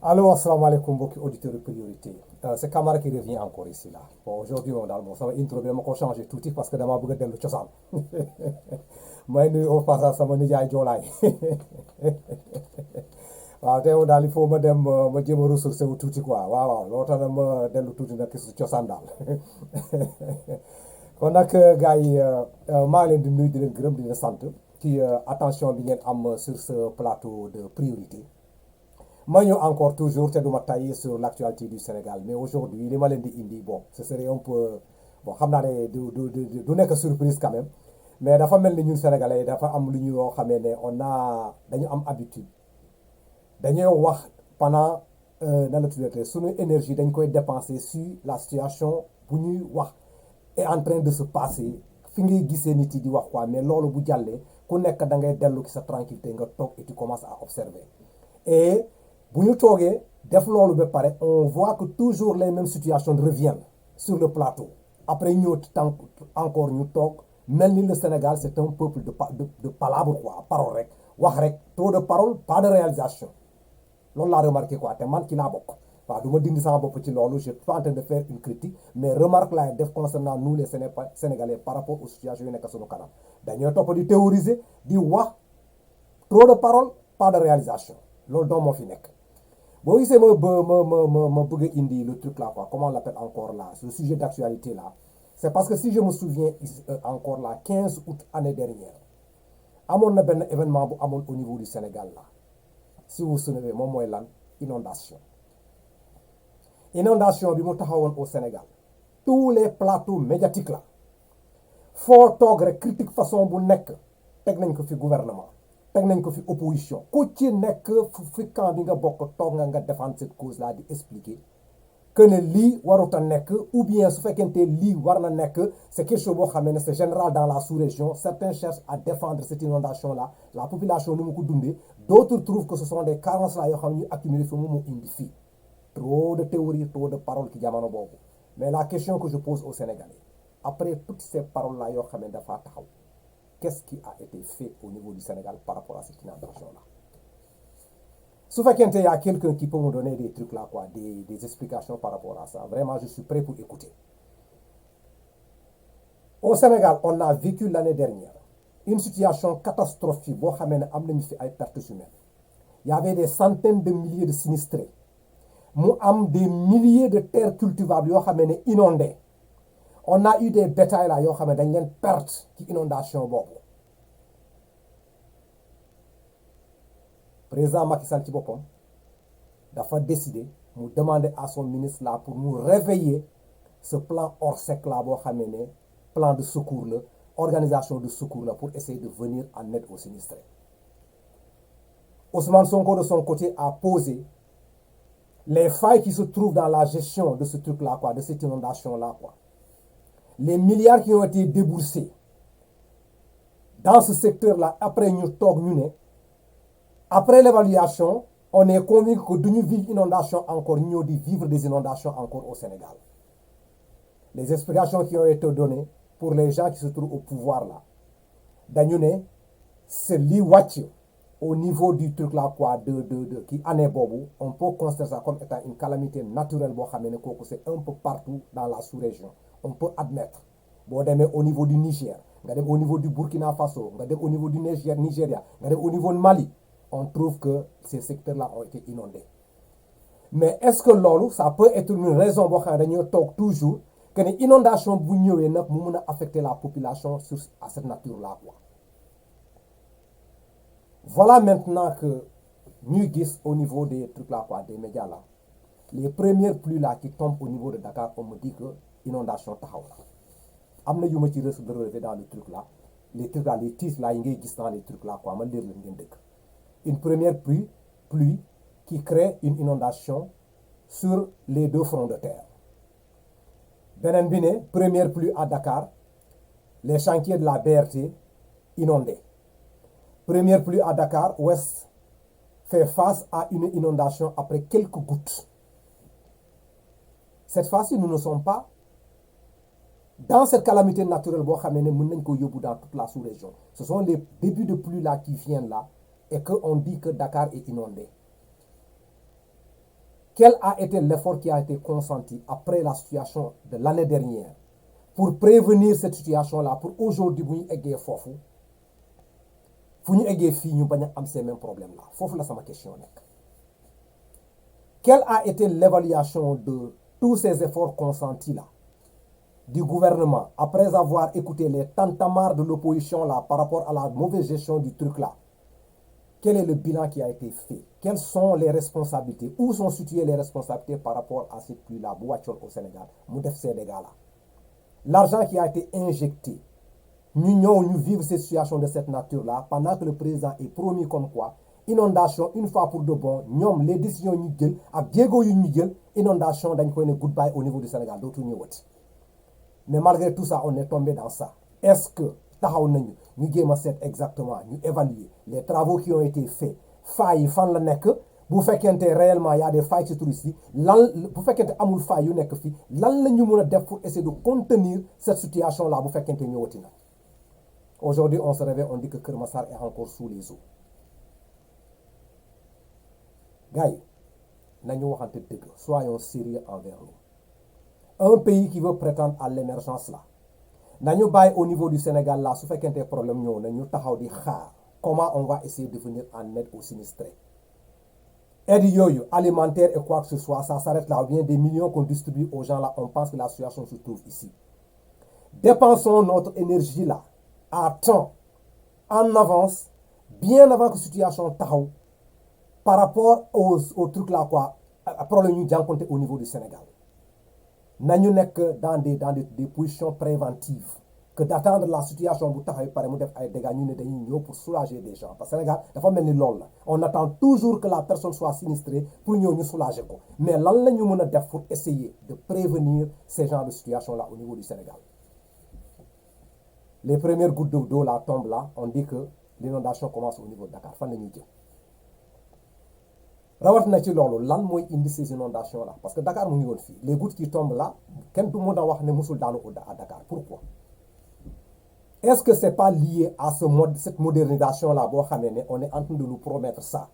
Allô, assalamu alaikum, beaucoup auditeurs de priorité. C'est Camara qui revient encore ici là. Bon, aujourd'hui, ça va intro, mais on changer tout parce que dans ma bougue de l'autre moi, nous, on passe à ça, mon nijaay Jolaay. waaw te daal il faut ma dem ma jéem a ressourcé wu tuuti quoi waaw loo tax na ma dellu tuuti nag su cosaan daal kon nag gars yi maa ngi leen di nuyu di leen gërëm di leen sant ci attention bi ngeen am sur ce plateau de priorité. ma ñëw encore toujours te duma tailler sur l'actualité du Sénégal mais aujourd'hui li ma leen di indi bon ce serait un peu bon xam naa ne du nekk surprise quand même mais dafa mel ni ñun sénégalais dafa am lu ñu yoo xamee ne dañu am habitude dañuy wax pendant nan la tuddee suñu énergie dañ koy dépenser sur la situation bu ñuy wax est en train de se passer fi ngay gisee nit yi di wax quoi mais loolu bu jàllee ku nekk da ngay dellu ci sa tranquillité nga toog et tu commences à observer et bu ñu toogee def loolu ba pare on voit que toujours les mêmes situations reviennent sur le plateau après ñëw encore ñu toog mel ni le Sénégal c'est un peuple de palabres quoi parole rek wax rek trop de parole pas de réalisation loolu laa remarqué quoi te man ci laa bokk waaw du ma dindi sama bopp ci loolu je suis pas en train de faire une critique mais remarque laay def concernant nous les Sénégalais par rapport aux situations yu nekk suñu kanam dañoo topp di théoriser di wax trop de parole pas de réalisation loolu doom moo fi nekk. boo gisee ma bëgg a indi le truc là quoi comment on l'appelle encore là le sujet d'actualité là c'est parce que si je me souviens encore là 15 août année dernière amoon na benn événement bu amoon au niveau du Sénégal là si vous vous souvenez moom mooy lan inondation bi mu taxawoon au Sénégal tous les plateaux médiatiques là foo toog rek critique façon bu nekk teg nañ ko fi gouvernement teg nañ ko fi opposition ku ci nekk fi camp bi nga bokk toog nga défendre cette cause là di expliquer que ne lii warut a nekk ou bien su fekkente lii war na nekk c'est quelque chose boo xamee ne c'est général dans la sous-région certains cherchent à défendre cette inondation là la population ni mu ko dundee d'autres trouvent que ce sont des carences là yoo xam ne ñu accumulé fi mu indi fii trop de théories trop de paroles ci jamono boobu mais la question que je pose aux Sénégalais après toutes ces paroles là yoo xam ne dafa taxaw qu'est-ce qui a été fait au niveau du Sénégal par rapport à cette inondation-là? Su fekkente y a quelqu'un qui peut me donner des trucs là quoi, des explications par rapport à ça, vraiment je suis prêt pour écouter. Au Sénégal, on a vécu l'année dernière une situation catastrophique boo xamee ne am nañu fi ay pertes humaines. Il y avait des centaines de milliers de sinistrés. Mu am des milliers de terres cultivables yoo xamee ne inondées. On a eu des bétails là yoo xam ne dañ leen perte ci inondation boobu président Macky Sall ci boppam dafa décider mu demander à son ministre là pour mu réveiller ce plan Orsec là boo xam ne plan de secours la organisation de secours là pour essayer de venir en aide aux sinistrés. Ousmane Sonko de son côté a posé les failles qui se trouvent dans la gestion de ce truc là quoi, de cette inondation là quoi. Les milliards qui ont été déboursés dans ce secteur-là, après ñu toog ñu ne après l'évaluation, on est convaincu que duñu vivre inondation encore ñoo di vivre des inondations encore au Sénégal. Les explications qui ont été données pour les gens qui se trouvent au pouvoir là, dañu ne c'est li wàcc au niveau du truc là quoi qui année boobu, on peut considérer ça comme étant une calamité naturelle boo xamee ne kooku c'est un peu partout dans la sous-région. On peut admettre boo demee au niveau du Niger nga dem au niveau du Burkina Faso nga dem au niveau du Nigeria nga dem au niveau du Mali on trouve que ces secteurs-là ont été inondés. Mais est-ce que loolu ça peut être une raison boo xam ne dañoo toog toujours que ne inondation bu ñëwee nag mu mën a affecter la population sur à cette nature-là quoi. Voilà maintenant que ñuy gis au niveau des trucs là quoi, des médias là, les premières pluies là qui tombent au niveau de Dakar, on me dit que inondation taxaw na. Am na yu ma ci relevé dans le truc là, les trucs là, les titres là yi ngay gis dans les trucs là quoi, ma lire leen ngeen dëkk. Une première pluie qui crée une inondation sur les 2 fronts de terre. Beneen bi ne première pluie à Dakar, les chantiers de la BRT inondés. Première pluie à Dakar, Ouest fait face à une inondation après quelques gouttes. Cette fois-ci, nous ne sommes pas dans cette calamité naturelle boo xam ne mën nañ ko yóbbu dans toute la sous-région. Ce sont les débuts de pluie là qui viennent là et qu'on dit que Dakar est inondé. Quel a été l'effort qui a été consenti après la situation de l'année dernière pour prévenir cette situation-là, pour aujourd'hui bu ñu eggee foofu fu ñu eggee fii ñu bañ a am ces mêmes problèmes-là foofu la sama question nekk. Quelle a été l'évaluation de tous ces efforts consentis-là du gouvernement après avoir écouté les tintamarres de l'opposition-là par rapport à la mauvaise gestion du truc-là? Quel est le bilan qui a été fait? Quelles sont les responsabilités? Où sont situées les responsabilités par rapport à cette pluie-là bu wàccoon au Sénégal mu def ces dégâts-là? L'argent qui a été injecté, ñu vivre ces situations de cette nature-là pendant que le président est promis comme quoi inondation une fois pour de bon ñoom les décisions ñu jël ak jéego yu ñu jël inondation dañ koy ne goodbye au niveau du Sénégal dootu ñëwati. Mais malgré tout ça on est tombé dans ça. Est-ce que taxaw nañu ñu jéem a seet exactement ñu évaluer les travaux qui ont été faits failles yi fan la nekk bu fekkente réellement y a des failles ci touristes yi lan bu fekkente amul failles yu nekk fii lan la ñu mën a def pour essayer de contenir cette situation là bu fekkente ñëwati na. Aujourd'hui on se réveille on dit que Keur Massar est encore sous les eaux. Gars yi nañu waxante dëgg, soyons sérieux envers nous. Un pays qui veut prétendre à l'émergence là nañu bàyyi au niveau du Sénégal là su fekkente problème ñëw na ñu taxaw di xaar comment on va essayer de venir en aide aux sinistrés. Aide yooyu alimentaire et quoi que ce soit ça s'arrête là ou bien des millions qu'on distribue aux gens là on pense que la situation se trouve ici. Dépensons notre énergie là à temps en avance bien avant que situation taxaw par rapport au truc là quoi problème ñu jànkonte au niveau du Sénégal. Nañu nekk dans des positions préventives que d'attendre la situation bu taxaw pare mu def ay dégâts ñu ne dañuy ñëw pour soulager des gens parce que Sénégal dafa mel ni loolu la on attend toujours que la personne soit sinistrée pour ñëw ñu soulager ko mais lan la ñu mën a def pour essayer de prévenir ces genres de situations là au niveau du Sénégal. Les premières gouttes d'eau là tombent là on dit que l'inondation commence au niveau de Dakar fan la ñuy jëm. rawat na ci loolu lan mooy indi ces inondations là parce que Dakar mu ngi woon fii les gouttes qui tombent là kenn du mën a wax ne musul daanu à Dakar. Pourquoi? Est-ce que c'est pas lié à cette modernisation là boo xamee ne on est en train de nous promettre ça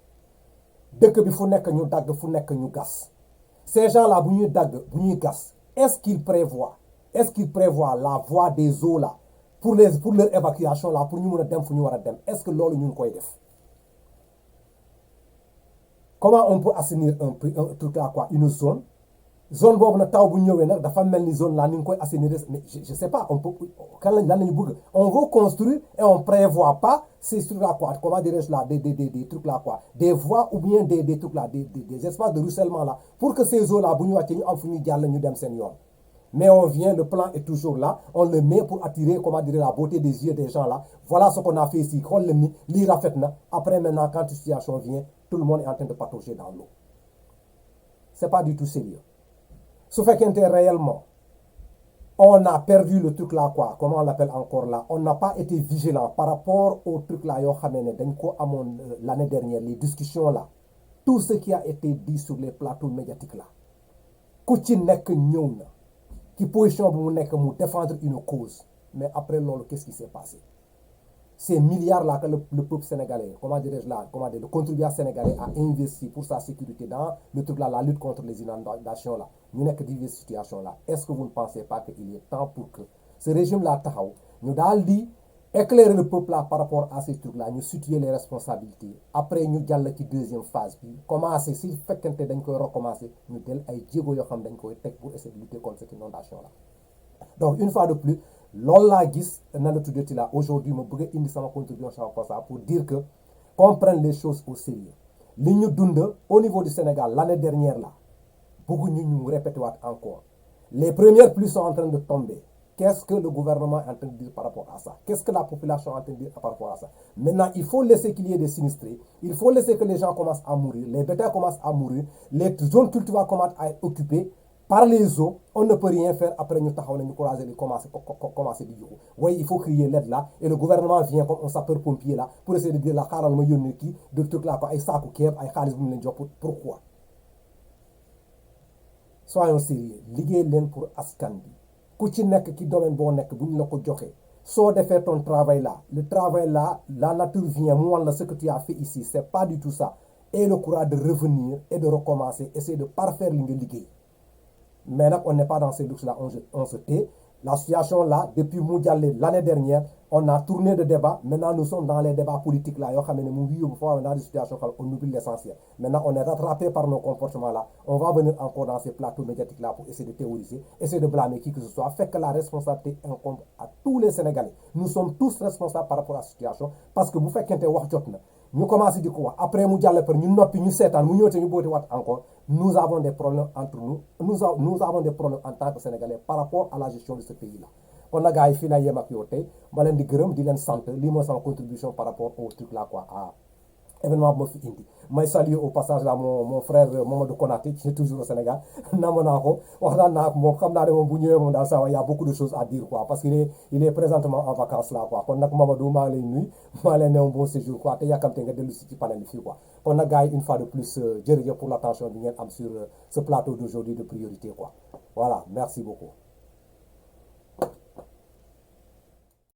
dëkk bi fu nekk ñu dagg fu nekk ñu gas ces gens là bu ñuy dagg bu ñuy gas est-ce qu'ils prévoient la voie des eaux là pour leur évacuation là pour ñu mën a dem fu ñu war a dem est-ce que loolu ñu ngi koy def? Comment on peut assainir un truc là quoi une zone boobu nag taw bu ñëwee nag dafa mel ni zone là ni nga koy assainir mais je sais pas on peut kan lan lañu bëgg on veut construire et on prévoit pas ces trucs là quoi comment dirais-je là des trucs là quoi des voies ou bien des trucs là des espaces de ruissellement là pour que ces eaux là bu ñu wàccee ñu am fu ñu jàll ñu dem seen yoon. Mais on vient, le plan est toujours là, on le met pour attirer, comment dire, la beauté des yeux des gens là. Voilà ce qu'on a fait ici. Après maintenant, quand une situation vient, tout le monde est en train de patauger dans l'eau. C'est pas du tout sérieux. Ce fait réellement, on a perdu le truc là quoi, comment on l'appelle encore là, on n'a pas été vigilant par rapport au truc là, l'année dernière, les discussions là, tout ce qui a été dit sur les plateaux médiatiques là. Qui position pour défendre une cause. Mais après l'eau, qu'est-ce qui s'est passé? Ces milliards-là que le peuple sénégalais, le contribuable sénégalais a investi pour sa sécurité dans le truc là, la lutte contre les inondations là, nous n'avons que diverses situations là. Est-ce que vous ne pensez pas qu'il est temps pour que ce régime-là, nous avons dit, éclairer le peuple là par rapport à ces trucs là ñu situer les responsabilités après ñu jàll ci deuxième phase bi commencer si fekkente dañ koy recommencer ñu del ay jéego yoo xam dañ koy teg pour essayer de lutter contre cette inondation là. Donc une fois de plus loolu laa gis na la tuddati là aujourd'hui ma bëgg a indi sama contribution pour dire que qu'on prenne les choses au sérieux li ñu dund au niveau du Sénégal l'année dernière là bëgguñu ñu répéter waat encore les premières pluies sont en train de tomber. Qu'est-ce que le gouvernement est en train de dire par rapport à ça? Qu'est-ce que la population est en train de dire par rapport à ça? Maintenant, il faut laisser qu'il y ait des sinistrés. Il faut laisser que les gens commencent à mourir. Les bétails commencent à mourir. Les zones cultivables commencent à être occupées par les eaux. On ne peut rien faire après nous commencer du jour. Oui, il faut crier l'aide là. Et le gouvernement vient comme un sapeur-pompier là pour essayer de dire la caral ma yónni kii de trucs là ay saaku keeb ay xaalis bu ñu leen jox pourquoi? Soyons sérieux. Liggéey leen pour askan bi. ku ci nekk ci domaine boo nekk bu ñu la ko joxee soo defee ton travail là le travail là la nature vient mu wan la ce que tu as fait ici c'est pas du tout ça et le courage de revenir et de recommencer essayer de parfaire li nga liggéey mais nag on n'est pas dans ces luxes là on se tait la situation là depuis mu jàllee l'année dernière on a tourné de débat maintenant nous sommes dans les débats politiques là yoo xam ne mu ngi yóbbu foo dans des situations xam on oublie l'essentiel maintenant on est rattrapé par nos comportements là on va venir encore dans ces plateaux médiatiques là pour essayer de théoriser essayer de blâmer qui que ce soit fait que la responsabilité incombe à tous les Sénégalais nous sommes tous responsables par rapport à la situation parce que bu fekkente wax jot na ñu commencé di ko wax après mu jàll par ñu noppi ñu seetaan mu ñëwte ñu boote waat encore nous avons des problèmes entre nous avons des problèmes en tant que Sénégalais par rapport à la gestion de ce pays là kon nag gars yi fii naa yem ak yow tey ma leen di gërëm di leen sant lii mooy sama contribution par rapport au truc là quoi à événement bu ma fi indi may saluer au passage là mon frère Mamadou Konaté qui est toujours au Sénégal nama naa ko waxtaan naa ak moom xam naa ne moom bu ñëwee moom daal ça va y a beaucoup de choses à dire quoi parce qu'il est présentement en vacances là quoi kon nag Mamadou maa ngi lay nuyu maa leen ne un bon séjour quoi te yàkkamte nga dellu si ci panel bi fii quoi kon nag gars yi une fois de plus jërëjëf pour l'attention bi ngeen am sur ce plateau d'aujourd'hui de priorité quoi voilà merci beaucoup